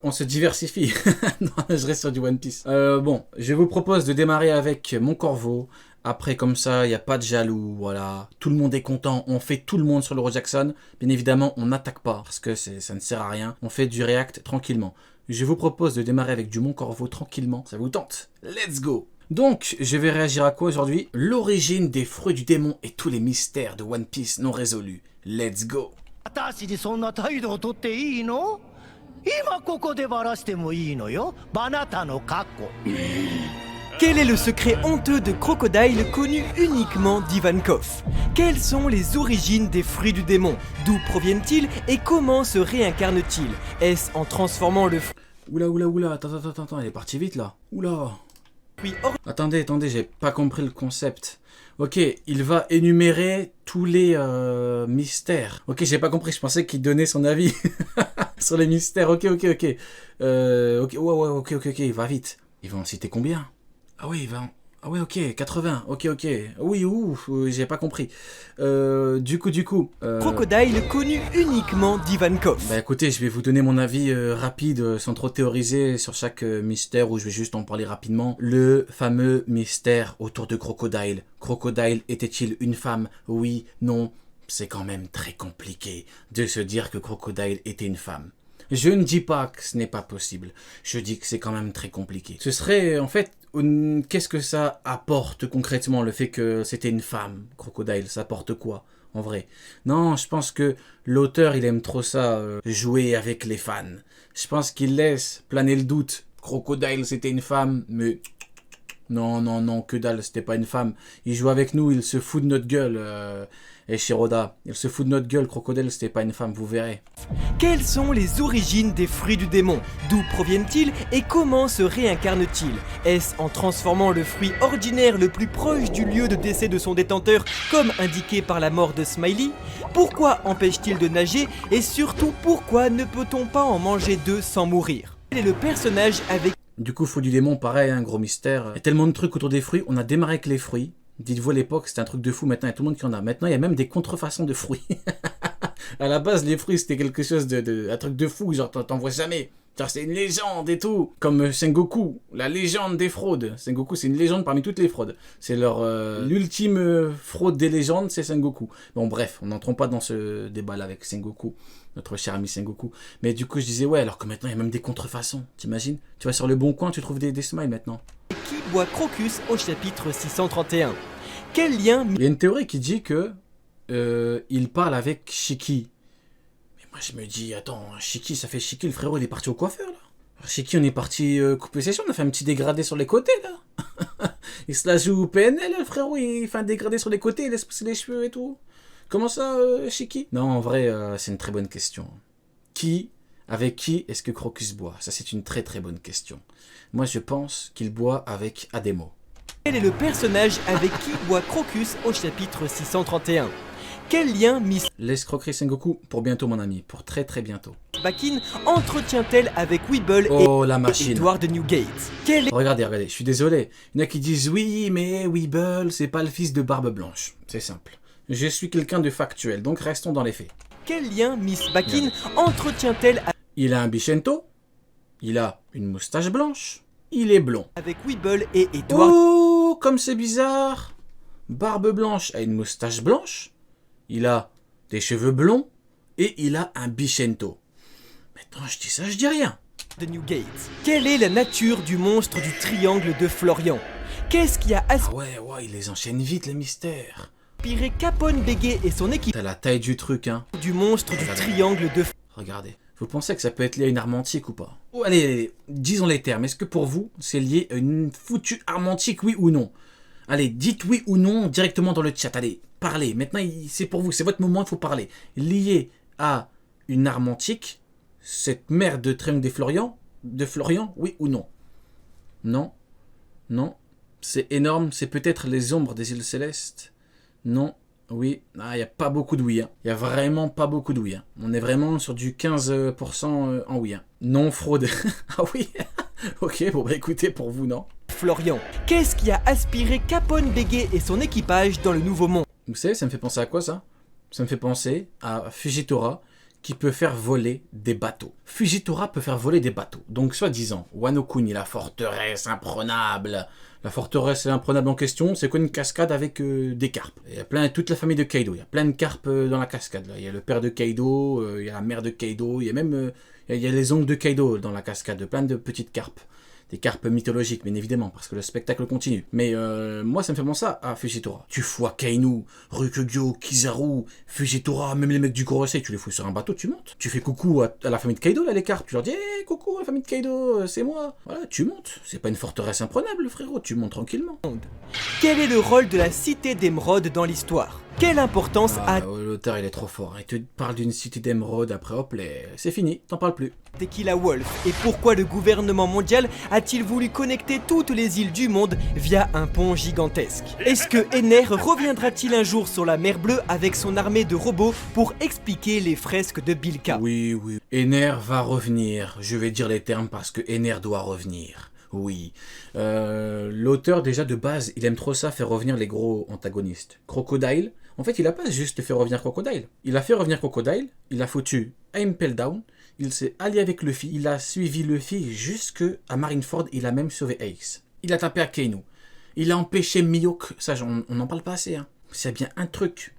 On se diversifie. Non, je reste sur du One Piece. Bon, je vous propose de démarrer avec mon corbeau. Après, comme ça, il n'y a pas de jaloux, voilà. Tout le monde est content, on fait tout le monde sur l'Euro Jackson. Bien évidemment, on n'attaque pas, parce que ça ne sert à rien. On fait du react tranquillement. Je vous propose de démarrer avec du Mon Corbeau tranquillement. Ça vous tente? Let's go! Donc, je vais réagir à quoi aujourd'hui? L'origine des fruits du démon et tous les mystères de One Piece non résolus. Let's go! Quel est le secret honteux de Crocodile connu uniquement d'Ivankov? Quelles sont les origines des fruits du démon? D'où proviennent-ils et comment se réincarnent-ils? Est-ce en transformant le Oula, attends, elle est partie vite là. Oula. fruit Attendez, j'ai pas compris le concept. Ok, il va énumérer tous les mystères. Ok, j'ai pas compris, je pensais qu'il donnait son avis sur les mystères. Ok, ok, il va vite. Il va en citer combien? Ah oui, il va en... Ah oui, ok, 80, ok. Oui, ouf, j'ai pas compris. Du coup... Crocodile connu uniquement d'Ivankov. Bah écoutez, je vais vous donner mon avis rapide, sans trop théoriser sur chaque mystère, où je vais juste en parler rapidement. Le fameux mystère autour de Crocodile. Crocodile était-il une femme? Oui, non. C'est quand même très compliqué de se dire que Crocodile était une femme. Je ne dis pas que ce n'est pas possible. Je dis que c'est quand même très compliqué. Ce serait, en fait, qu'est-ce que ça apporte concrètement, le fait que c'était une femme, Crocodile? Ça apporte quoi, en vrai? Non, je pense que l'auteur, il aime trop ça, jouer avec les fans. Je pense qu'il laisse planer le doute. Crocodile, c'était une femme, mais... Non, que dalle, c'était pas une femme. Il joue avec nous, il se fout de notre gueule. Et Shiroda, il se fout de notre gueule, Crocodile, c'était pas une femme, vous verrez. Quelles sont les origines des fruits du démon? D'où proviennent-ils et comment se réincarnent-ils? Est-ce en transformant le fruit ordinaire le plus proche du lieu de décès de son détenteur, comme indiqué par la mort de Smiley? Pourquoi empêche-t-il de nager? Et surtout, pourquoi ne peut-on pas en manger deux sans mourir? Quel est le personnage avec... Du coup, Fou du démon, pareil, un gros mystère. Il y a tellement de trucs autour des fruits, on a démarré avec les fruits. Dites-vous à l'époque, c'était un truc de fou, maintenant il y a tout le monde qui en a. Maintenant, il y a même des contrefaçons de fruits. À la base, les fruits, c'était quelque chose un truc de fou, genre t'en vois jamais. Genre c'est une légende et tout. Comme Sengoku, la légende des fraudes. Sengoku, c'est une légende parmi toutes les fraudes. C'est leur l'ultime fraude des légendes, c'est Sengoku. Bon bref, on n'entrons pas dans ce débat-là avec Sengoku, notre cher ami Sengoku. Mais du coup, je disais, ouais, alors que maintenant, il y a même des contrefaçons, t'imagines? Tu vas sur le Bon Coin, tu trouves des smiles maintenant. qui boit Crocus au chapitre 631? Quel lien... Il y a une théorie qui dit que il parle avec Shiki. Mais moi je me dis, attends, Shiki, ça fait Shiki, le frérot il est parti au coiffeur là. Alors, Shiki, on est parti couper session, on a fait un petit dégradé sur les côtés là. Il se la joue au PNL, le frérot, il fait un dégradé sur les côtés, il laisse pousser les cheveux et tout. Comment ça, Shiki? Non, en vrai, c'est une très bonne question. Avec qui est-ce que Crocus boit? Ça c'est une très très bonne question. Moi je pense qu'il boit avec Ademo. Quel est le personnage avec qui boit Crocus au chapitre 631? Quel lien Miss L'escroquerie Sengoku, pour bientôt mon ami, pour très très bientôt. Bakin entretient-elle avec Weeble Oh la et machine. Edward Newgate? Quel est... Regardez, je suis désolé. Il y en a qui disent oui, mais Weeble, c'est pas le fils de Barbe Blanche. C'est simple. Je suis quelqu'un de factuel, donc restons dans les faits. Quel lien Miss Bakin entretient-elle Il a un bichento, il a une moustache blanche, il est blond. avec Weeble et Edward? Oh, comme c'est bizarre. Barbe Blanche a une moustache blanche, il a des cheveux blonds et il a un bichento. Maintenant je dis ça, je dis rien. De Newgate. Quelle est la nature du monstre du triangle de Florian? Qu'est-ce qui a Ah ouais, il les enchaîne vite les mystères. aspiré Capone Bégué et son équipe T'as la taille du truc, hein. du monstre du triangle de... Regardez. Vous pensez que ça peut être lié à une arme antique ou pas? Oh, allez, disons les termes. Est-ce que pour vous, c'est lié à une foutue arme antique, oui ou non? Allez, dites oui ou non directement dans le chat. Allez, parlez. Maintenant, c'est pour vous, c'est votre moment, il faut parler. Lié à une arme antique, cette merde de triangle de Florian, oui ou non? Non. C'est énorme, c'est peut-être les ombres des îles célestes? Non. Oui, il n'y a pas beaucoup de oui. Il n'y a vraiment pas beaucoup de oui. On est vraiment sur du 15% en oui. Non fraude. Ah oui. Ok, bon bah écoutez, pour vous, non. Florian. Qu'est-ce qui a aspiré Capone Bégué et son équipage dans le Nouveau Monde? Vous savez, ça me fait penser à quoi ça? Ça me fait penser à Fujitora qui peut faire voler des bateaux. Fujitora peut faire voler des bateaux. Donc, soi-disant, Wano Kuni, la forteresse imprenable. La forteresse imprenable en question, c'est quoi une cascade avec des carpes. Il y a toute la famille de Kaido. Il y a plein de carpes dans la cascade. Là. Il y a le père de Kaido, il y a la mère de Kaido, il y a même il y a les oncles de Kaido dans la cascade. Plein de petites carpes. Des carpes mythologiques, bien évidemment, parce que le spectacle continue. Mais moi, ça me fait penser à Fujitora. Tu fous Kainu, Ryukugyo, Kizaru, Fujitora, même les mecs du Gorosei, tu les fous sur un bateau, tu montes. Tu fais coucou à la famille de Kaido, là, les carpes. Tu leur dis, hey, coucou, la famille de Kaido, c'est moi. Voilà, tu montes. C'est pas une forteresse imprenable, frérot, tu montes tranquillement. Quel est le rôle de la cité d'émeraude dans l'histoire? Quelle importance a... L'auteur, il est trop fort. Il te parle d'une cité d'émeraude, après hop, c'est fini, t'en parles plus. Tequila Wolf? Et pourquoi le gouvernement mondial a-t-il voulu connecter toutes les îles du monde via un pont gigantesque? Est-ce que Ener reviendra-t-il un jour sur la mer Bleue avec son armée de robots pour expliquer les fresques de Bilka? Oui. Ener va revenir. Je vais dire les termes parce que Ener doit revenir. Oui. L'auteur, déjà de base, il aime trop ça, faire revenir les gros antagonistes. Crocodile, en fait, il a pas juste fait revenir Crocodile. Il a fait revenir Crocodile, il a foutu Impel Down, il s'est allié avec Luffy, il a suivi Luffy jusqu'à Marineford, il a même sauvé Ace. Il a tapé à Kainu. Il a empêché Mihawk, ça on n'en parle pas assez. Hein. C'est bien un truc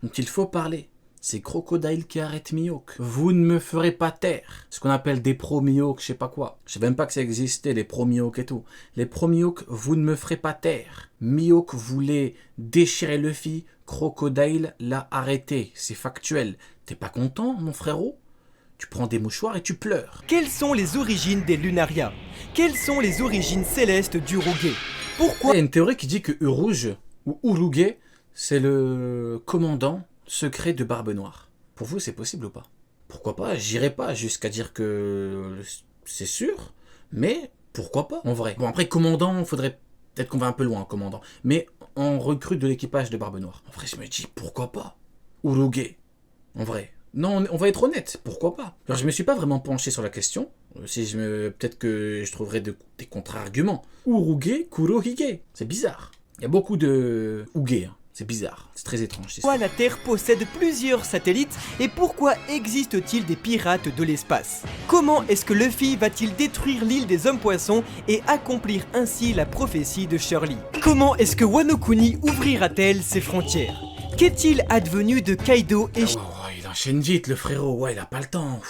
dont il faut parler. C'est Crocodile qui arrête Mihawk. Vous ne me ferez pas taire. Ce qu'on appelle des pro-Mihawk, je sais pas quoi. Je sais même pas que ça existait, les pro-Mihawk et tout. Les pro-Mihawk, vous ne me ferez pas taire. Mihawk voulait déchirer Luffy, Crocodile l'a arrêté. C'est factuel. T'es pas content, mon frérot? Tu prends des mouchoirs et tu pleures. Quelles sont les origines des Lunaria? Quelles sont les origines célestes d'Uruge? Pourquoi... Il y a une théorie qui dit que Uruge, ou Uruge, c'est le commandant secret de Barbe Noire. Pour vous, c'est possible ou pas? Pourquoi pas? J'irai pas jusqu'à dire que c'est sûr, mais pourquoi pas, en vrai. Bon, après, commandant, faudrait peut-être qu'on va un peu loin, commandant. Mais en recrute de l'équipage de Barbe Noire. En vrai, je me dis, pourquoi pas? Uruge, en vrai. Non, on va être honnête, pourquoi pas? Alors, je me suis pas vraiment penché sur la question. Peut-être que je trouverai des contre-arguments. Uruge, Kurohige. C'est bizarre. Il y a beaucoup de Uge, hein. C'est bizarre, c'est très étrange. Pourquoi la Terre possède plusieurs satellites et pourquoi existe-t-il des pirates de l'espace? Comment est-ce que Luffy va-t-il détruire l'île des hommes-poissons et accomplir ainsi la prophétie de Shirley? Comment est-ce que Wano Kuni ouvrira-t-elle ses frontières? Qu'est-il advenu de Kaido et... il enchaîne vite le frérot, ouais il a pas le temps.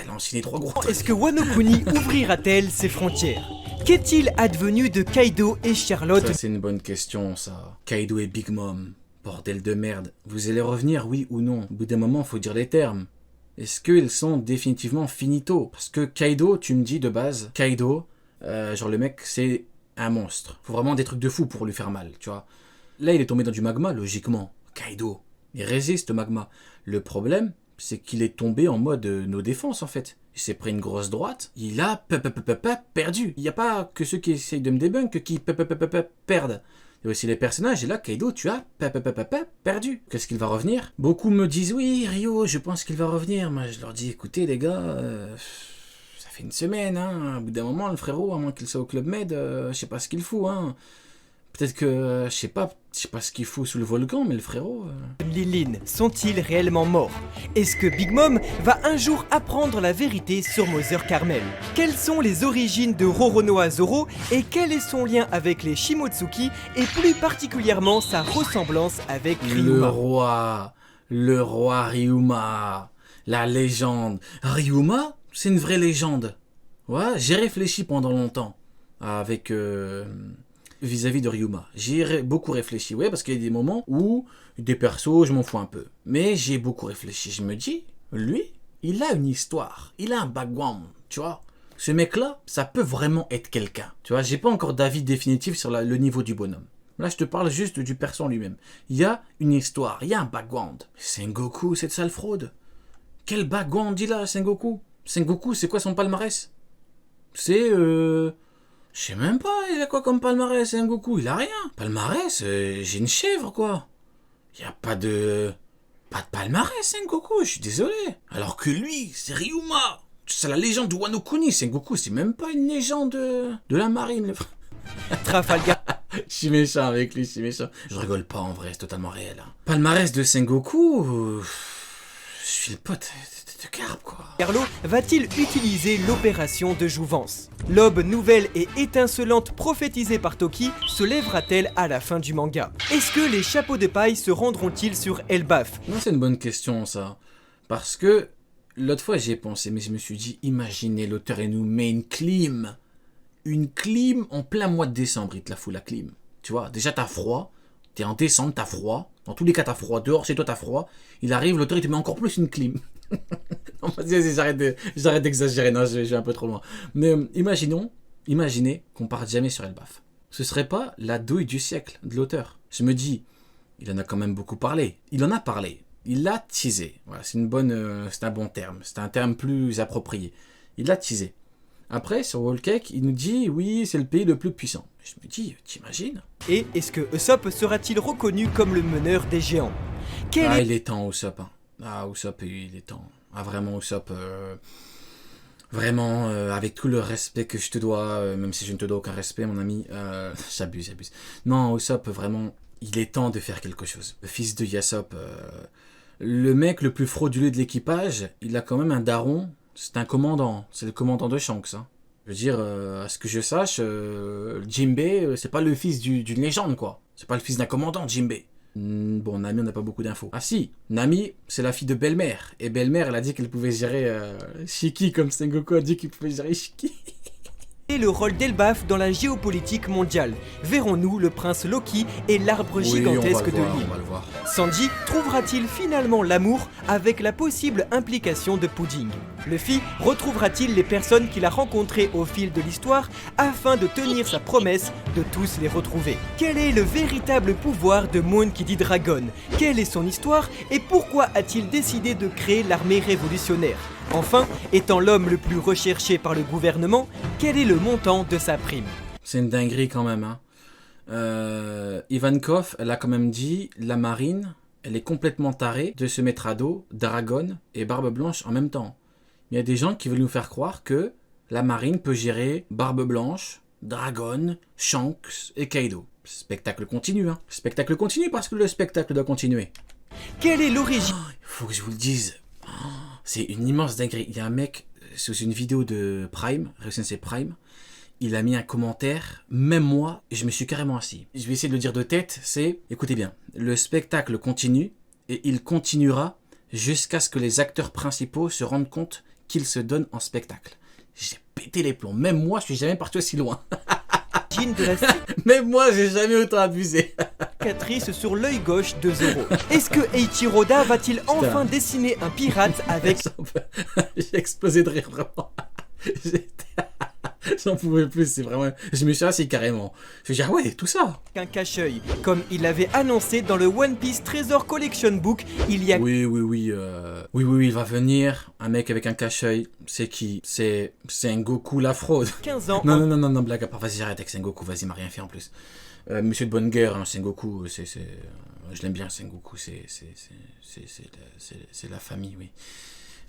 Il a enchaîné 3 gros. Est-ce que Wano Kuni ouvrira-t-elle ses frontières? Qu'est-il advenu de Kaido et Charlotte? Ça c'est une bonne question ça. Kaido et Big Mom, bordel de merde. Vous allez revenir, oui ou non? Au bout d'un moment, faut dire les termes. Est-ce qu'ils sont définitivement finito? Parce que Kaido, tu me dis de base, Kaido, genre le mec c'est un monstre. Faut vraiment des trucs de fou pour lui faire mal, tu vois. Là il est tombé dans du magma, logiquement. Kaido, il résiste au magma. Le problème, c'est qu'il est tombé en mode no défense en fait. Il s'est pris une grosse droite, il a perdu. Il n'y a pas que ceux qui essayent de me débunk qui perdent. Il y a aussi les personnages, et là, Kaido, tu as perdu. Qu'est-ce qu'il va revenir? Beaucoup me disent, oui, Ryo, je pense qu'il va revenir. Moi, je leur dis, écoutez, les gars, ça fait une semaine, hein. Au bout d'un moment, le frérot, à moins qu'il soit au Club Med, je sais pas ce qu'il fout, hein. Peut-être que, je sais pas ce qu'il fout sous le volcan, mais le frérot... Lin sont-ils réellement morts? Est-ce que Big Mom va un jour apprendre la vérité sur Mother Carmel? Quelles sont les origines de Roronoa Zoro et quel est son lien avec les Shimotsuki et plus particulièrement sa ressemblance avec Ryuma? Le roi Ryuma, la légende. Ryuma, c'est une vraie légende. Ouais, j'ai réfléchi pendant longtemps avec... vis-à-vis de Ryuma. J'y ai beaucoup réfléchi, ouais, parce qu'il y a des moments où des persos, je m'en fous un peu. Mais j'ai beaucoup réfléchi. Je me dis, lui, il a une histoire, il a un background, tu vois. Ce mec-là, ça peut vraiment être quelqu'un. Tu vois, j'ai pas encore d'avis définitif sur le niveau du bonhomme. Là, je te parle juste du perso en lui-même. Il y a une histoire, il y a un background. Sengoku, cette sale fraude. Quel background il a, Sengoku? Sengoku, c'est quoi son palmarès? C'est, je sais même pas, il a quoi comme palmarès, Sengoku? Il a rien. Palmarès, j'ai une chèvre, quoi. Il y a pas de palmarès, Sengoku, je suis désolé. Alors que lui, c'est Ryuma. C'est la légende de Wano Kuni. Sengoku, c'est même pas une légende de la marine. Trafalgar. Je suis méchant avec lui, je suis méchant. Je rigole pas en vrai, c'est totalement réel. Hein. Palmarès de Sengoku, je suis le pote de carpe, quoi. Carlo va-t-il utiliser l'opération de jouvence? L'aube nouvelle et étincelante prophétisée par Toki se lèvera-t-elle à la fin du manga? Est-ce que les chapeaux de paille se rendront-ils sur Elbaf? Non, c'est une bonne question, ça. Parce que l'autre fois, j'y ai pensé, mais je me suis dit, imaginez, l'auteur, il nous met une clim. Une clim en plein mois de décembre, il te la fout, la clim. Tu vois, déjà, t'as froid. T'es en décembre, t'as froid. Dans tous les cas, t'as froid. Dehors, chez toi, t'as froid. Il arrive, l'auteur, il te met encore plus une clim. Non, vas-y, j'arrête d'exagérer. Non, je vais un peu trop loin. Mais imaginez qu'on parte jamais sur Elbaf. Ce serait pas la douille du siècle de l'auteur. Je me dis, il en a quand même beaucoup parlé. Il en a parlé. Il l'a teasé. Voilà, c'est un bon terme. C'est un terme plus approprié. Il l'a teasé. Après, sur Whole Cake, il nous dit, oui, c'est le pays le plus puissant. Je me dis, t'imagines? Et est-ce que Usopp sera-t-il reconnu comme le meneur des géants? Il est temps, Usopp. Hein. Usopp, il est temps. Vraiment, Usopp, vraiment, avec tout le respect que je te dois, même si je ne te dois aucun respect, mon ami, j'abuse. Non, Usopp, vraiment, il est temps de faire quelque chose. Le fils de Yasopp, le mec le plus frauduleux de l'équipage, il a quand même un daron, c'est un commandant, c'est le commandant de Shanks. Hein. Je veux dire, à ce que je sache, Jinbei, c'est pas le fils d'une légende, quoi. C'est pas le fils d'un commandant, Jinbei. Bon, Nami, on n'a pas beaucoup d'infos. Ah si, Nami, c'est la fille de Belle-Mère. Et Belle-Mère, elle a dit qu'elle pouvait gérer Shiki, comme Sengoku a dit qu'il pouvait gérer Shiki. Et le rôle d'Elbaf dans la géopolitique mondiale? Verrons-nous le prince Loki et l'arbre gigantesque de l'île? On va le voir. Sanji trouvera-t-il finalement l'amour avec la possible implication de Pudding? Luffy retrouvera-t-il les personnes qu'il a rencontrées au fil de l'histoire afin de tenir sa promesse de tous les retrouver? Quel est le véritable pouvoir de Monkey D. Dragon? Quelle est son histoire et pourquoi a-t-il décidé de créer l'armée révolutionnaire? Enfin, étant l'homme le plus recherché par le gouvernement, quel est le montant de sa prime? C'est une dinguerie quand même. Hein. Ivankov, elle a quand même dit, la marine, elle est complètement tarée de se mettre à dos Dragon et Barbe Blanche en même temps. Il y a des gens qui veulent nous faire croire que la marine peut gérer Barbe Blanche, Dragon, Shanks et Kaido. Spectacle continue, hein. Spectacle continue parce que le spectacle doit continuer. Quelle est l'origine? Il faut que je vous le dise. C'est une immense dinguerie. Il y a un mec, sous une vidéo de Prime, Sensei Prime, il a mis un commentaire, même moi, et je me suis carrément assis. Je vais essayer de le dire de tête, c'est, écoutez bien, le spectacle continue, et il continuera jusqu'à ce que les acteurs principaux se rendent compte qu'ils se donnent en spectacle. J'ai pété les plombs, même moi, je suis jamais parti aussi loin. De la Même moi, j'ai jamais autant abusé. cicatrice sur l'œil gauche de Zoro. Est-ce que Eiichiro Oda va-t-il enfin dessiner un pirate avec... J'ai explosé de rire, vraiment. J'en pouvais plus, c'est vraiment... Je me suis assis carrément. Je me suis dit, ah ouais, tout ça. Un cache-œil, comme il avait annoncé dans le One Piece Treasure Collection Book il y a... Oui, il va venir. Un mec avec un cache-œil. C'est qui? C'est Sengoku la fraude. 15 ans. Non, blague à part. Vas-y, j'arrête avec Sengoku, vas-y, il m'a rien fait en plus. Monsieur de bonne guerre, hein, Sengoku, je l'aime bien, Sengoku, c'est la famille, oui.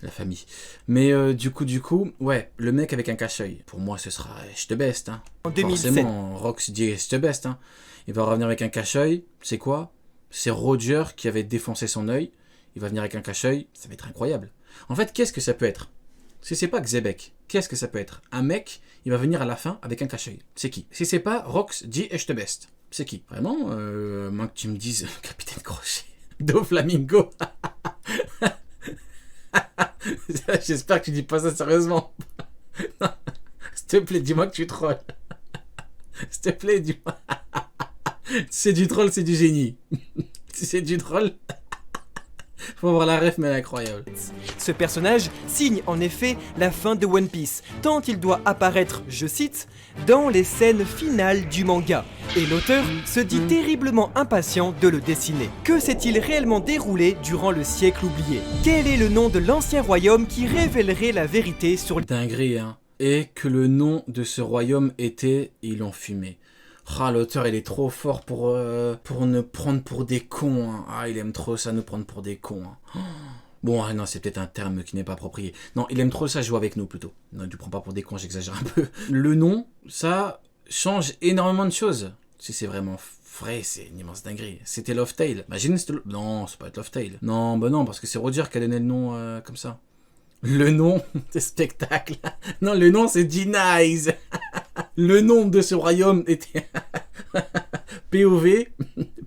La famille. Mais du coup, ouais, le mec avec un cache-œil, pour moi, ce sera the best. Hein. En 2007. Forcément, Rox dit the best. Hein. Il va revenir avec un cache-œil, c'est quoi? C'est Roger qui avait défoncé son œil. Il va venir avec un cache-œil, ça va être incroyable. En fait, qu'est-ce que ça peut être? Si c'est pas Xebec, qu'est-ce que ça peut être? Un mec, il va venir à la fin avec un cache-œil. C'est qui? Si c'est pas Rox dit the best, c'est qui? Vraiment, moi que tu me dises, Capitaine Crochet, Doflamingo. J'espère que tu dis pas ça sérieusement. Non. S'il te plaît, dis-moi que tu trolles. S'il te plaît, dis-moi. C'est du troll, c'est du génie. Si c'est du troll, faut voir la ref, mais elle est incroyable. Ce personnage signe en effet la fin de One Piece, tant il doit apparaître, je cite, dans les scènes finales du manga. Et l'auteur se dit terriblement impatient de le dessiner. Que s'est-il réellement déroulé durant le siècle oublié? Quel est le nom de l'ancien royaume qui révélerait la vérité sur... Dinguerie, hein. Et que le nom de ce royaume était... Ils l'ont fumé. Ah, l'auteur, il est trop fort pour nous prendre pour des cons. Hein. Ah, il aime trop ça, nous prendre pour des cons. Hein. Bon, non, c'est peut-être un terme qui n'est pas approprié. Non, il aime trop ça jouer avec nous, plutôt. Non, il ne prend pas pour des cons, j'exagère un peu. Le nom, ça change énormément de choses. Si c'est vraiment vrai, c'est une immense dinguerie. C'était Love Tale. Imagine, c'était... Non, c'est pas Love Tale. Non, bah non, parce que c'est Roger qui a donné le nom comme ça. Le nom de spectacle. Non, le nom c'est D-Nice. Le nom de ce royaume était POV.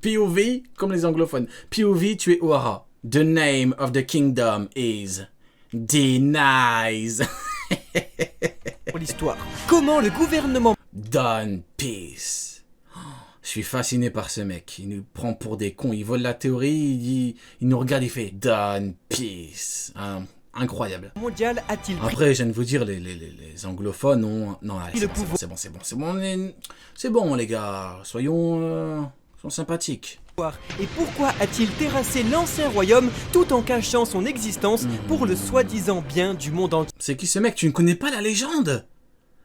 POV, comme les anglophones. POV, tu es O'Hara. The name of the kingdom is D-Nice. Pour l'histoire. Comment le gouvernement Don Peace. Je suis fasciné par ce mec. Il nous prend pour des cons. Il vole la théorie. Il nous regarde. Il fait Don Peace. Incroyable. mondial a-t-il pris Après, je viens de vous dire, les anglophones ont... Non, allez, le c'est bon, les gars. Soyons sympathiques. et pourquoi a-t-il terrassé l'ancien royaume tout en cachant son existence pour le soi-disant bien du monde entier? C'est qui ce mec? Tu ne connais pas la légende?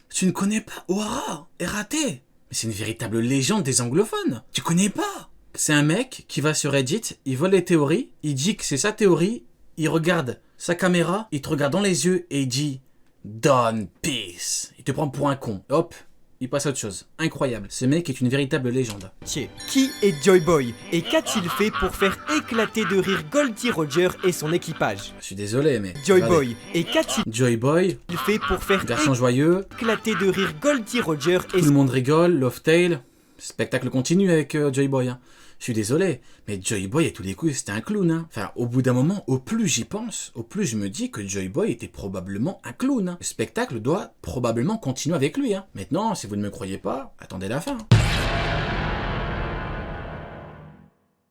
Tu ne connais pas O'Hara, Eraté? Mais c'est une véritable légende des anglophones. Tu connais pas? C'est un mec qui va sur Reddit, il vole les théories, il dit que c'est sa théorie, il regarde sa caméra, il te regarde dans les yeux et il dit Don Peace. Il te prend pour un con. Hop, il passe à autre chose. Incroyable. Ce mec est une véritable légende. Qui est Joy Boy et qu'a-t-il fait pour faire éclater de rire Goldie Roger et son équipage? Je suis désolé, mais... Joy regardez. Boy et qu'a-t-il Joy Boy, fait pour faire garçon joyeux, éclater de rire Goldie Roger et tout le monde rigole, Love Tale, spectacle continue avec Joy Boy. Hein. Je suis désolé, mais Joy Boy à tous les coups c'était un clown. Hein. Enfin, au bout d'un moment, au plus j'y pense, au plus je me dis que Joy Boy était probablement un clown. Hein. Le spectacle doit probablement continuer avec lui. Hein. Maintenant, si vous ne me croyez pas, attendez la fin.